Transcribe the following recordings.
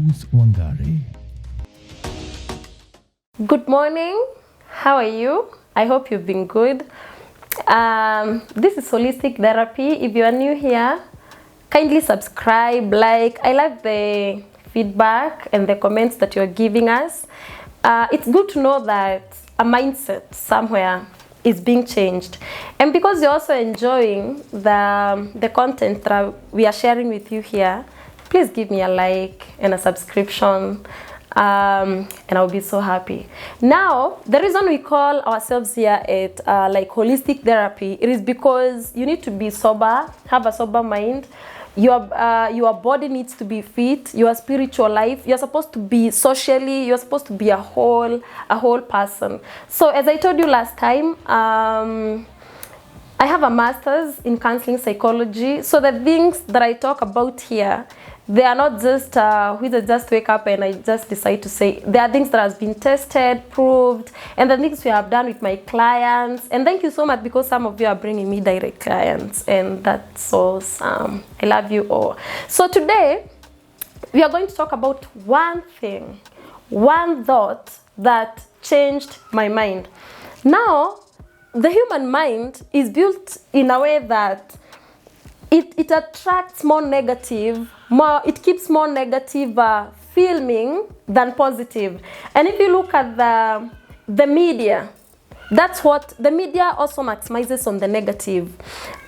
Rose Wangari. Good morning. How are you? I hope you've been good. This is Holistic Therapy. If you are new here, kindly subscribe, like. I love the feedback and the comments that you're giving us. It's good to know that a mindset somewhere is being changed. And because you're also enjoying the content that we are sharing with you here, please give me a like and a subscription. And I'll be so happy. Now, the reason we call ourselves here at like Holistic Therapy, it is because you need to be sober, have a sober mind. Your body needs to be fit. Your spiritual life, you're supposed to be socially, you're supposed to be a whole person. So as I told you last time, I have a master's in counseling psychology. So the things that I talk about here, they are not just we just wake up and I just decide to say. They are things that has been tested, proved, and the things we have done with my clients. And thank you so much, because some of you are bringing me direct clients, and that's awesome. I love you all. So today we are going to talk about one thing, one thought that changed my mind. Now, the human mind is built in a way that it attracts more negative, it keeps more negative filming than positive. And if you look at the media, that's what the media also maximizes on the negative.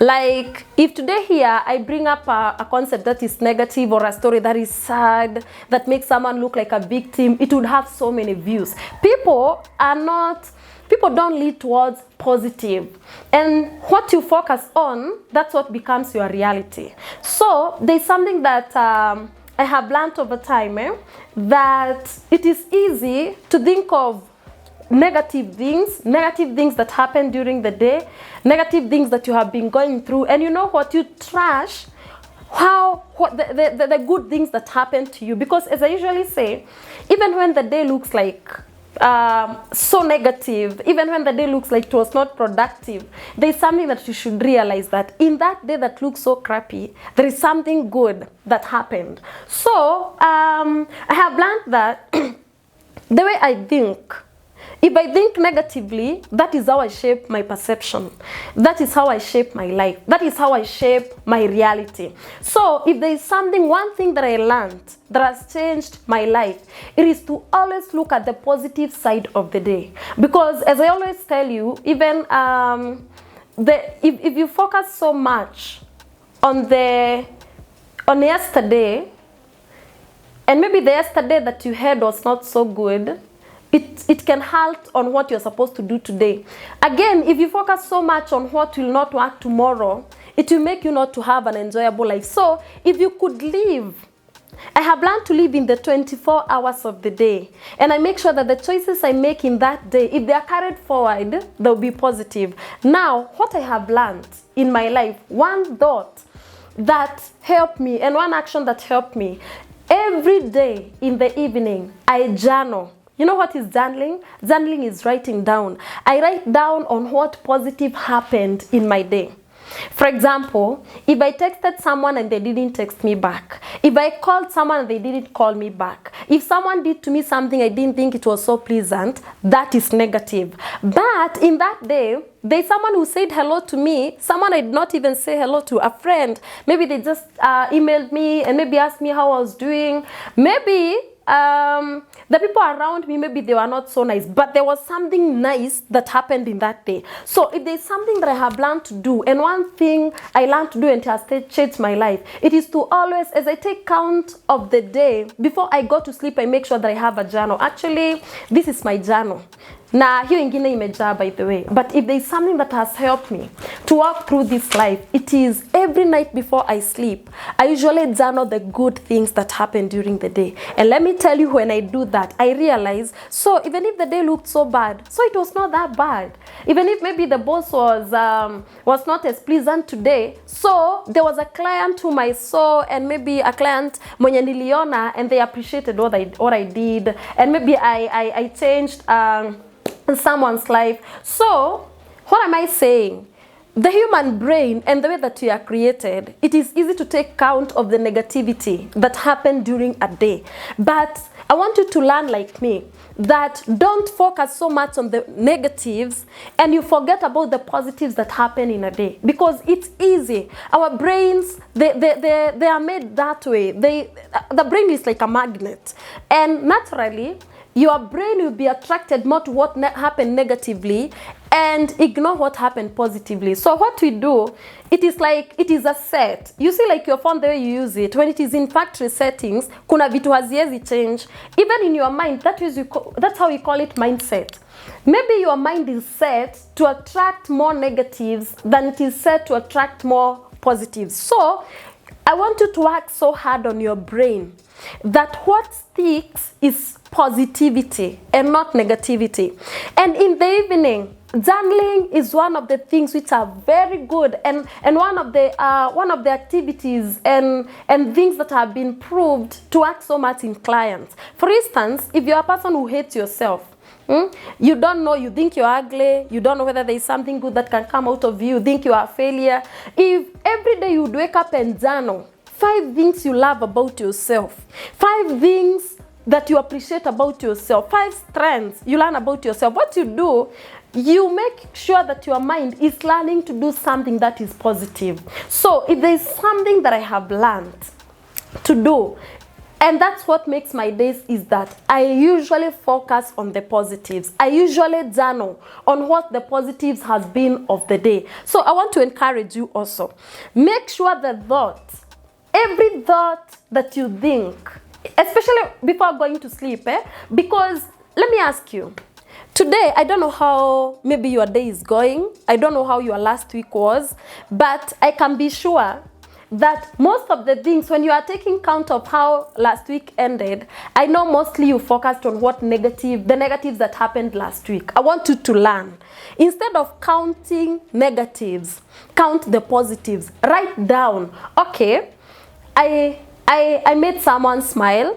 Like if today here I bring up a concept that is negative, or a story that is sad, that makes someone look like a victim, it would have so many views. People don't lead towards positive. And what you focus on, that's what becomes your reality. So there's something that I have learned over time, that it is easy to think of negative things that happen during the day, negative things that you have been going through, and you know what, you trash the good things that happen to you. Because as I usually say, even when the day looks like so negative, even when the day looks like it was not productive, there's something that you should realize, that in that day that looks so crappy, there is something good that happened. So I have learned that the way I think, if I think negatively, that is how I shape my perception. That is how I shape my life. That is how I shape my reality. So if there is one thing that I learned that has changed my life, it is to always look at the positive side of the day. Because as I always tell you, even if you focus so much on yesterday, and maybe the yesterday that you had was not so good, it can halt on what you're supposed to do today. Again, if you focus so much on what will not work tomorrow, it will make you not to have an enjoyable life. So if you could live, I have learned to live in the 24 hours of the day. And I make sure that the choices I make in that day, if they are carried forward, they'll be positive. Now, what I have learned in my life, one thought that helped me and one action that helped me, every day in the evening, I journal. You know what is journaling? Journaling is writing down. I write down on what positive happened in my day. For example, if I texted someone and they didn't text me back, if I called someone and they didn't call me back, if someone did to me something I didn't think it was so pleasant, that is negative. But in that day, there's someone who said hello to me, someone I did not even say hello to, a friend. Maybe they just emailed me and maybe asked me how I was doing. Maybe the people around me, maybe they were not so nice, but there was something nice that happened in that day. So if there's something that I have learned to do, and one thing I learned to do and it has changed my life, it is to always, as I take count of the day, before I go to sleep, I make sure that I have a journal. Actually, this is my journal. Na hiyo ingine imejaa, by the way. But if there is something that has helped me to walk through this life, it is every night before I sleep, I usually journal the good things that happen during the day. And let me tell you, when I do that, I realize, so even if the day looked so bad, so it was not that bad. Even if maybe the boss was not as pleasant today, so there was a client whom I saw, and maybe a client mwenye niliona, and they appreciated what I did, and maybe I changed someone's life. So what am I saying? the human brain and the way that we are created, it is easy to take count of the negativity that happened during a day. But I want you to learn like me that don't focus so much on the negatives and you forget about the positives that happen in a day, because it's easy. Our brains, they are made that way. The brain is like a magnet, and naturally your brain will be attracted more to what happened negatively and ignore what happened positively. So what we do, it is like, it is a set. You see, like your phone, the way you use it, when it is in factory settings, kuna vitu haziwezi change. Even in your mind, that's how we call it mindset. Maybe your mind is set to attract more negatives than it is set to attract more positives. So I want you to work so hard on your brain that what sticks is positivity and not negativity. And in the evening, journaling is one of the things which are very good, and one of the activities and things that have been proved to work so much in clients. For instance, if you're a person who hates yourself, you don't know, you think you're ugly, you don't know whether there is something good that can come out of you, you think you are a failure. If every day you would wake up and journal 5 things you love about yourself, 5 things that you appreciate about yourself, 5 strengths you learn about yourself, what you do, you make sure that your mind is learning to do something that is positive. So if there is something that I have learned to do, and that's what makes my days, is that I usually focus on the positives. I usually journal on what the positives has been of the day. So I want to encourage you also. Make sure the thoughts, every thought that you think, especially before going to sleep, because let me ask you, today, I don't know how maybe your day is going. I don't know how your last week was, but I can be sure that most of the things, when you are taking count of how last week ended, I know mostly you focused on the negatives that happened last week. I want you to learn. Instead of counting negatives, count the positives. Write down, okay, I made someone smile.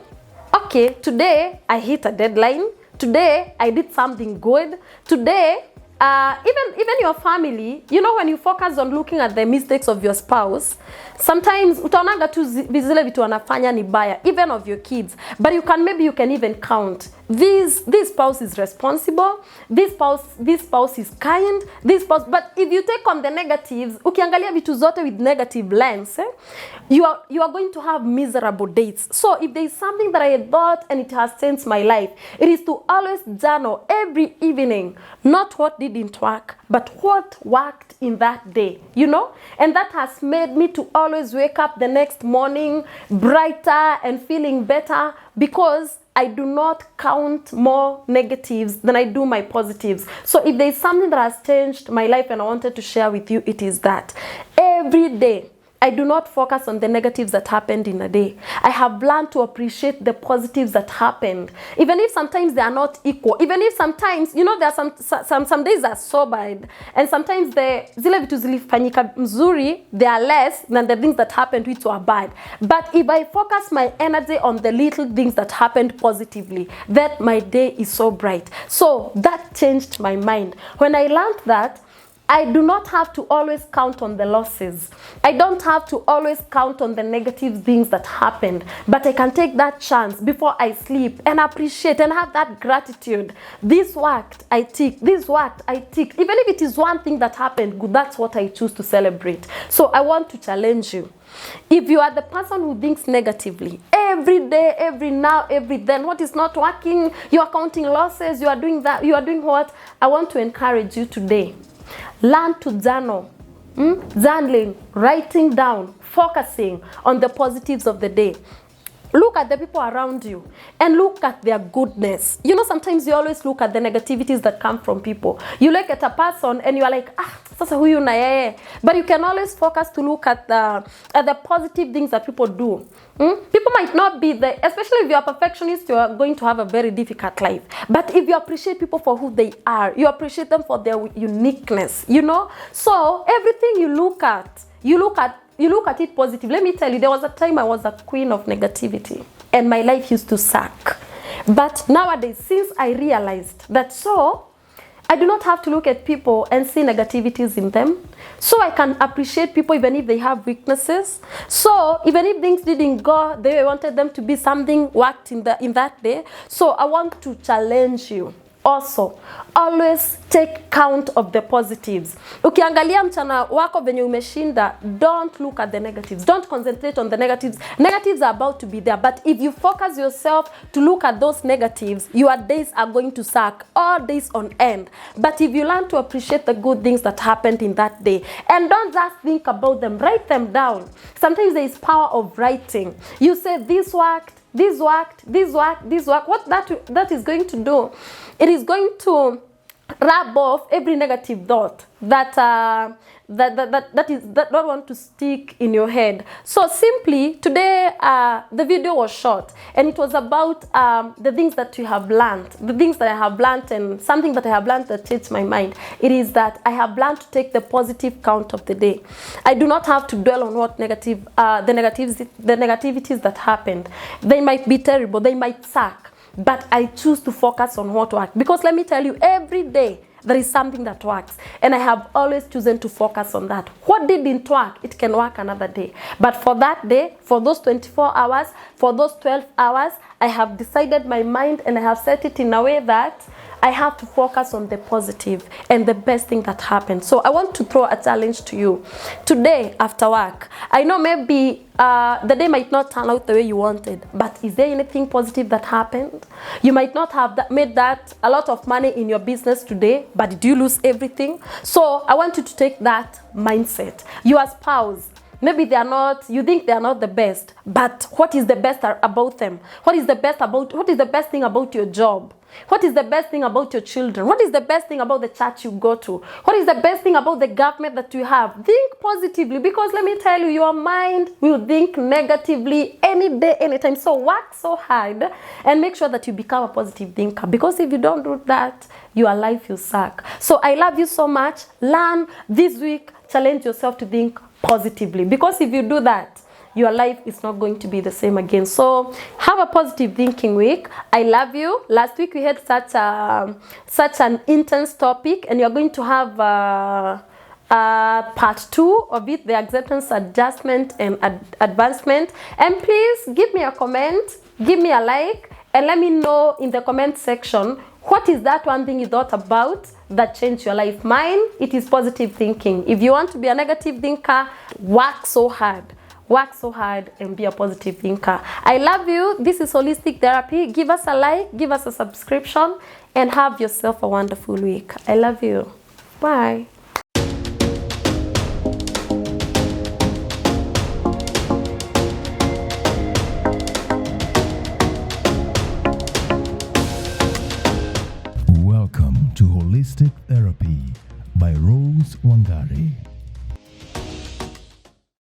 Okay, today I hit a deadline. Today I did something good. Today, even your family, you know, when you focus on looking at the mistakes of your spouse, sometimes utaonaga tu zile vitu wanafanya ni baya, even of your kids. But maybe you can even count. This spouse is responsible. This spouse is kind. This spouse. But if you take on the negatives, ukiangalia vitu zote with negative lens, you are going to have miserable days. So if there is something that I thought and it has changed my life, it is to always journal every evening, not what didn't work, but what worked in that day, you know? And that has made me to always wake up the next morning brighter and feeling better, because I do not count more negatives than I do my positives. So if there is something that has changed my life and I wanted to share with you, it is that every day I do not focus on the negatives that happened in a day. I have learned to appreciate the positives that happened, even if sometimes they are not equal. Even if sometimes, you know, there are some days are so bad, and sometimes zile vitu zilifanyika mzuri, they are less than the things that happened which were bad. But if I focus my energy on the little things that happened positively, then my day is so bright. So that changed my mind. When I learned that, I do not have to always count on the losses. I don't have to always count on the negative things that happened, but I can take that chance before I sleep and appreciate and have that gratitude. This worked, I ticked. This worked, I ticked. Even if it is one thing that happened good, that's what I choose to celebrate. So I want to challenge you. If you are the person who thinks negatively every day, every now, every then, what is not working, you are counting losses, you are doing that, you are doing what? I want to encourage you today. Learn to journal, journaling, writing down, focusing on the positives of the day. Look at the people around you and look at their goodness. You know, sometimes you always look at the negativities that come from people. You look at a person and you are like, sasa huyu na yeye. But you can always focus to look at the positive things that people do. People might not be there, especially if you are a perfectionist, you are going to have a very difficult life. But if you appreciate people for who they are, you appreciate them for their uniqueness, you know? So everything you look at it positive. Let me tell you, there was a time I was a queen of negativity and my life used to suck. But nowadays, since I realized that, I do not have to look at people and see negativities in them. So I can appreciate people even if they have weaknesses. So even if things didn't go the way I wanted them to be, something worked in that day. So I want to challenge you. Also, always take count of the positives. Ukiangalia mchana wako venye umeshinda, don't look at the negatives. Don't concentrate on the negatives. Negatives are about to be there. But if you focus yourself to look at those negatives, your days are going to suck. All days on end. But if you learn to appreciate the good things that happened in that day, and don't just think about them, write them down. Sometimes there is power of writing. You say, this worked, this worked, this worked, this worked. What that is going to do, it is going to rub off every negative thought that don't want to stick in your head. So simply today the video was short, and it was about the things that you have learned, the things that I have learned, and something that I have learned that changed my mind. It is that I have learned to take the positive count of the day. I do not have to dwell on what the negativities that happened. They might be terrible, they might suck, but I choose to focus on what worked. Because let me tell you, every day there is something that works, and I have always chosen to focus on that. What didn't work, it can work another day. But for that day, for those 24 hours, for those 12 hours, I have decided my mind, and I have set it in a way that I have to focus on the positive and the best thing that happened. So I want to throw a challenge to you. Today, after work, I know maybe the day might not turn out the way you wanted, but is there anything positive that happened? You might not have made that a lot of money in your business today, but did you lose everything? So I want you to take that mindset. Your spouse, maybe they are not, you think they are not the best, but what is the best about them? What is the best thing about your job? What is the best thing about your children? What is the best thing about the church you go to? What is the best thing about the government that you have? Think positively, because let me tell you, your mind will think negatively any day, anytime. So work so hard and make sure that you become a positive thinker, because if you don't do that, your life will suck. So I love you so much. Learn this week, challenge yourself to think positively, because if you do that, your life is not going to be the same again. So have a positive thinking week. I love you. Last week we had such an intense topic, and you're going to have part 2 of it, the acceptance, adjustment, and advancement. And please give me a comment, give me a like, and let me know in the comment section, what is that one thing you thought about that changed your life? Mine, it is positive thinking. If you want to be a negative thinker, work so hard. Work so hard and be a positive thinker. I love you. This is Holistic Therapy. Give us a like, give us a subscription, and have yourself a wonderful week. I love you. Bye. Welcome to Holistic Therapy by Rose Wangari.